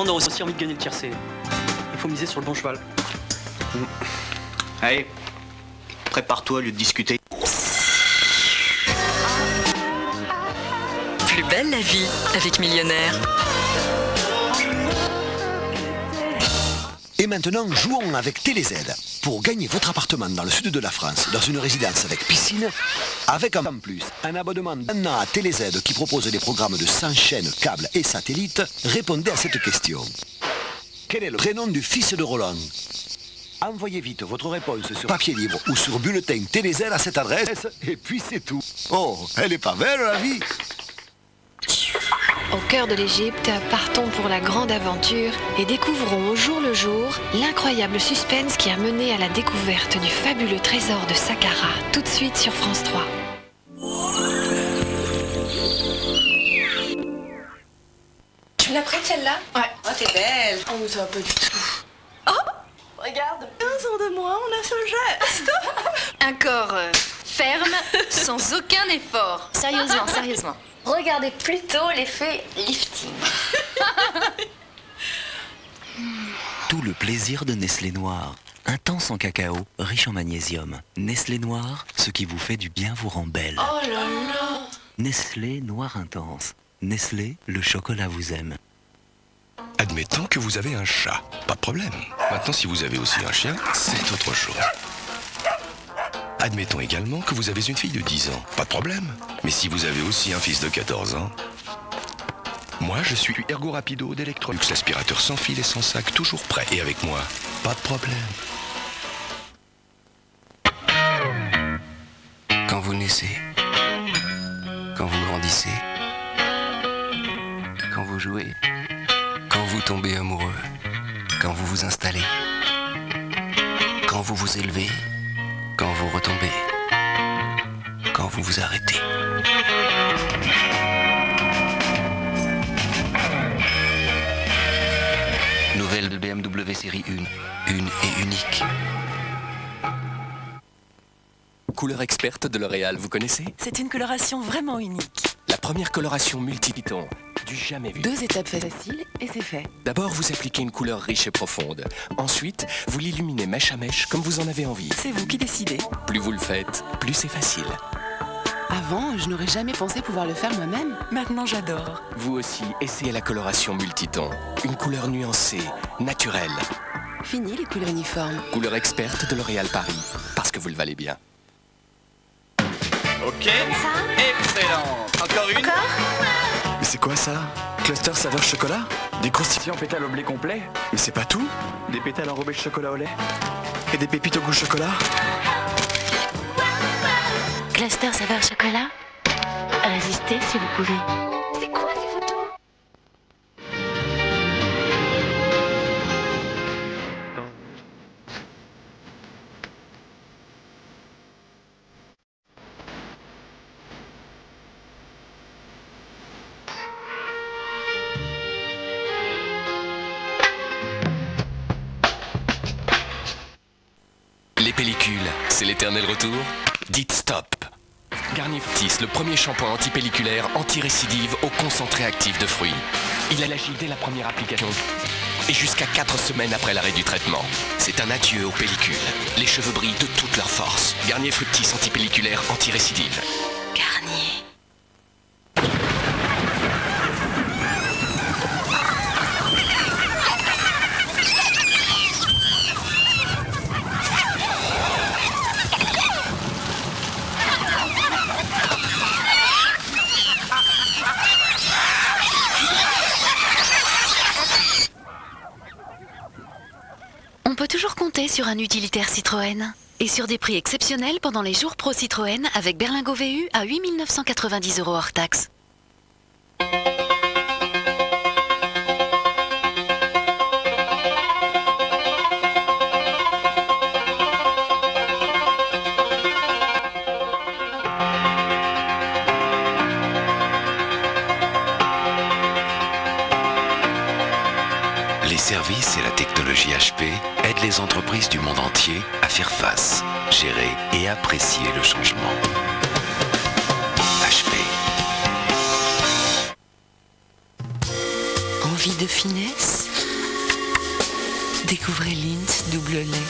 On a aussi envie de gagner le tiercé. Il faut miser sur le bon cheval. Allez, prépare-toi au lieu de discuter. Plus belle la vie avec Millionnaire. Et maintenant, jouons avec TéléZ pour gagner votre appartement dans le sud de la France, dans une résidence avec piscine, avec en plus un abonnement d'un an à TéléZ qui propose des programmes de 100 chaînes, câbles et satellites. Répondez à cette question. Quel est le prénom du fils de Roland? Envoyez vite votre réponse sur papier libre ou sur bulletin TéléZ à cette adresse, et puis c'est tout. Oh, elle est pas belle la vie! Au cœur de l'Égypte, partons pour la grande aventure et découvrons au jour le jour l'incroyable suspense qui a mené à la découverte du fabuleux trésor de Saqqara, tout de suite sur France 3. Tu l'as prête celle-là? Ouais. Oh, t'es belle. Oh, mais ça va pas du tout. Regarde, 15 ans de moins, on a ce geste. Un corps ferme, sans aucun effort. Sérieusement. Regardez plutôt l'effet lifting. Tout le plaisir de Nestlé Noir. Intense en cacao, riche en magnésium. Nestlé Noir, ce qui vous fait du bien vous rend belle. Oh là là. Nestlé Noir Intense. Nestlé, le chocolat vous aime. Admettons que vous avez un chat, pas de problème. Maintenant, si vous avez aussi un chien, c'est autre chose. Admettons également que vous avez une fille de 10 ans, pas de problème. Mais si vous avez aussi un fils de 14 ans... Moi, je suis Ergo Rapido d'Electrolux, l'aspirateur sans fil et sans sac, toujours prêt. Et avec moi, pas de problème. Quand vous naissez, quand vous grandissez, quand vous jouez, quand vous tombez amoureux, quand vous vous installez, quand vous vous élevez, quand vous retombez, quand vous vous arrêtez. Nouvelle de BMW série 1, une et unique. Couleur experte de L'Oréal, vous connaissez? C'est une coloration vraiment unique. La première coloration multiton, du jamais vu. 2 étapes faciles et c'est fait. D'abord, vous appliquez une couleur riche et profonde. Ensuite, vous l'illuminez mèche à mèche comme vous en avez envie. C'est vous qui décidez. Plus vous le faites, plus c'est facile. Avant, je n'aurais jamais pensé pouvoir le faire moi-même. Maintenant, j'adore. Vous aussi, essayez la coloration multiton. Une couleur nuancée, naturelle. Fini les couleurs uniformes. Couleur experte de L'Oréal Paris, parce que vous le valez bien. Ok. Excellent. Encore une. Mais c'est quoi ça? Cluster saveur chocolat? Des croustillants pétales au blé complet? Mais c'est pas tout? Des pétales enrobés de chocolat au lait? Et des pépites au goût chocolat? Cluster saveur chocolat. Résistez si vous pouvez. C'est quoi ces photos? Les pellicules, c'est l'éternel retour? Dites stop. Garnier Fructis, le premier shampoing antipelliculaire anti-récidive au concentré actif de fruits. Il agit dès la première application et jusqu'à 4 semaines après l'arrêt du traitement. C'est un adieu aux pellicules. Les cheveux brillent de toute leur force. Garnier Fructis antipelliculaire anti-récidive. Garnier. On peut toujours compter sur un utilitaire Citroën. Et sur des prix exceptionnels pendant les jours pro Citroën avec berlingot VU à 8 990 € hors taxe. Les services et la technologie HP aident les entreprises du monde entier à faire face, gérer et apprécier le changement. HP. Envie de finesse? Découvrez Lindt double lait.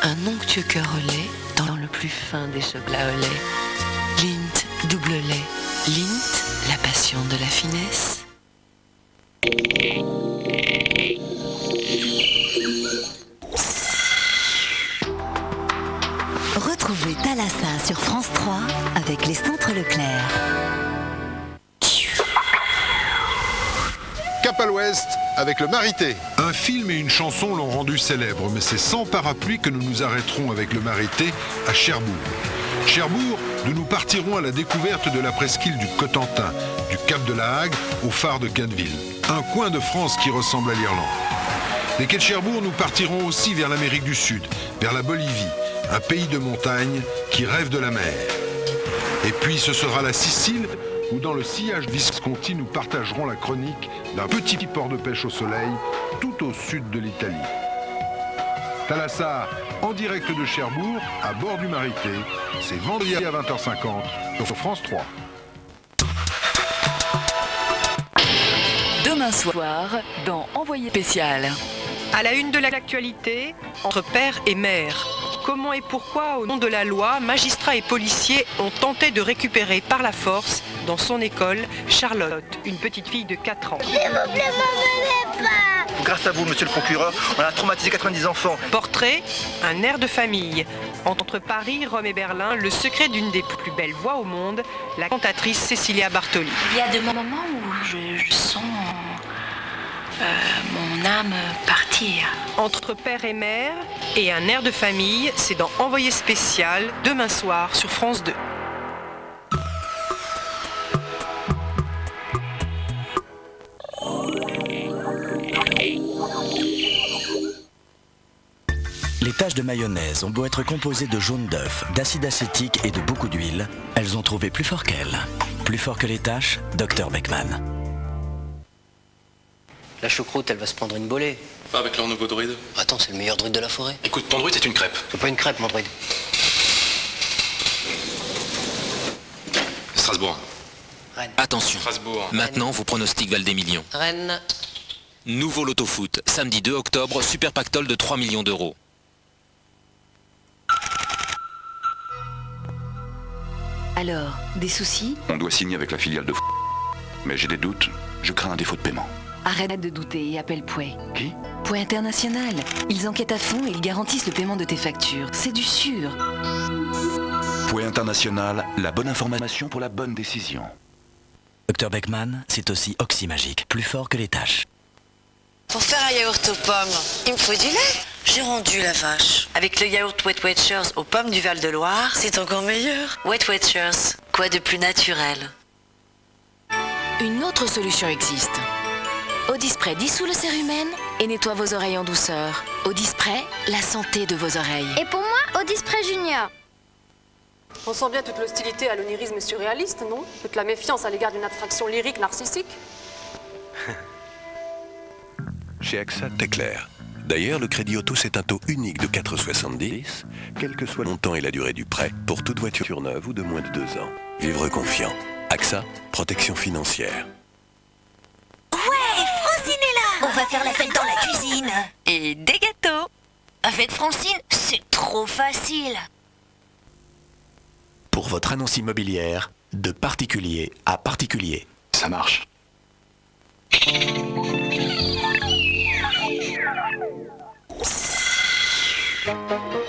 Un onctueux cœur au lait dans le plus fin des chocolats au lait. Lindt double lait. Lindt, la passion de la finesse. Retrouvez Thalassa sur France 3 avec les Centres Leclerc. Cap à l'ouest avec le Marité. Un film et une chanson l'ont rendu célèbre, mais c'est sans parapluie que nous nous arrêterons avec le Marité à Cherbourg. Cherbourg, d'où nous partirons à la découverte de la presqu'île du Cotentin, du Cap de la Hague au phare de Catteville. Un coin de France qui ressemble à l'Irlande. Des quais de Cherbourg, nous partirons aussi vers l'Amérique du Sud, vers la Bolivie, un pays de montagne qui rêve de la mer. Et puis ce sera la Sicile, où dans le sillage Visconti, nous partagerons la chronique d'un petit port de pêche au soleil, tout au sud de l'Italie. Thalassa, en direct de Cherbourg, à bord du Marité, c'est vendredi à 20h50 sur France 3. Demain soir, dans Envoyé spécial. À la une de l'actualité, entre père et mère. Comment et pourquoi, au nom de la loi, magistrats et policiers ont tenté de récupérer par la force, dans son école, Charlotte, une petite fille de 4 ans. S'il vous plaît, m'emmenez pas. Grâce à vous, monsieur le procureur, on a traumatisé 90 enfants. Portrait, un air de famille. Entre Paris, Rome et Berlin, le secret d'une des plus belles voix au monde, la cantatrice Cecilia Bartoli. Il y a des moments où je sens mon âme partir. Entre père et mère et un air de famille, c'est dans Envoyé spécial, demain soir sur France 2. Les tâches de mayonnaise ont beau être composées de jaune d'œuf, d'acide acétique et de beaucoup d'huile, elles ont trouvé plus fort qu'elles. Plus fort que les tâches, Dr Beckman. La choucroute, elle va se prendre une bolée. Pas avec leur nouveau druide. Attends, c'est le meilleur druide de la forêt. Écoute, ton druide, c'est une crêpe. C'est pas une crêpe, mon druide. Strasbourg. Rennes. Attention. Strasbourg. Maintenant, vos pronostics valent des millions. Rennes. Nouveau Loto Foot, samedi 2 octobre, super pactole de 3 millions d'euros. Alors, des soucis? On doit signer avec la filiale de mais j'ai des doutes, je crains un défaut de paiement. Arrête de douter et appelle Pouet. Qui? Pouet International. Ils enquêtent à fond et ils garantissent le paiement de tes factures. C'est du sûr. Pouet International, la bonne information pour la bonne décision. Dr Beckman, c'est aussi Oxymagique, plus fort que les tâches. Pour faire un yaourt aux pommes, il me faut du lait. J'ai rendu la vache. Avec le yaourt Wet Watchers aux pommes du Val-de-Loire, c'est encore meilleur. Wet Watchers, quoi de plus naturel? Une autre solution existe. Audispray dissout le cérumen et nettoie vos oreilles en douceur. Audispray, la santé de vos oreilles. Et pour moi, Audispray Junior. On sent bien toute l'hostilité à l'onirisme surréaliste, non? Toute la méfiance à l'égard d'une abstraction lyrique narcissique. Chez AXA, t'es clair. D'ailleurs, le crédit auto, c'est un taux unique de 4,70, quel que soit le montant et la durée du prêt, pour toute voiture neuve ou de moins de 2 ans. Vivre confiant. AXA, protection financière. Ouais, Francine est là. On va faire la fête dans la cuisine. Et des gâteaux. Avec Francine, c'est trop facile. Pour votre annonce immobilière, de particulier à particulier. Ça marche.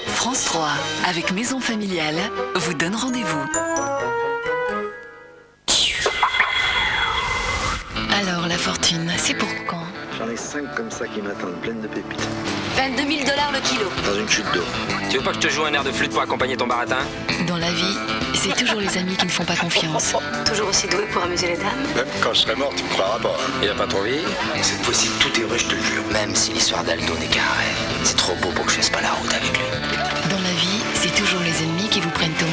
France 3, avec Maison Familiale, vous donne rendez-vous. Alors, la fortune, c'est pour quand? J'en ai 5 comme ça qui m'attendent, pleines de pépites. 22 000 $ le kilo. Dans une chute d'eau. Tu veux pas que je te joue un air de flûte pour accompagner ton baratin? Dans la vie, c'est toujours les amis qui ne font pas confiance. Toujours aussi doué pour amuser les dames. Même quand je serai mort, tu me croiras pas. Il a pas trop vieilli? Cette fois-ci, tout est vrai, je te le jure. Même si l'histoire d'Aldo n'est qu'un rêve, c'est trop beau pour que je fasse pas la route avec lui. Dans la vie, c'est toujours les ennemis qui vous prennent au mot.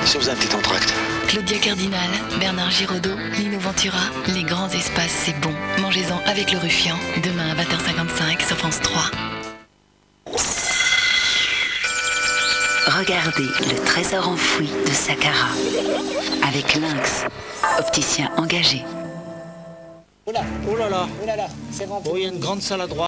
Si vous avez un petit entracte. Claudia Cardinal, Bernard Giraudot, Lino Ventura, les grands espaces, c'est bon. Mangez-en avec le Ruffian, demain à 20h55 sur France 3. Regardez le trésor enfoui de Sakara. Avec Lynx, opticien engagé. Oh là là, c'est rempli. Oh, il y a une grande salle à droite.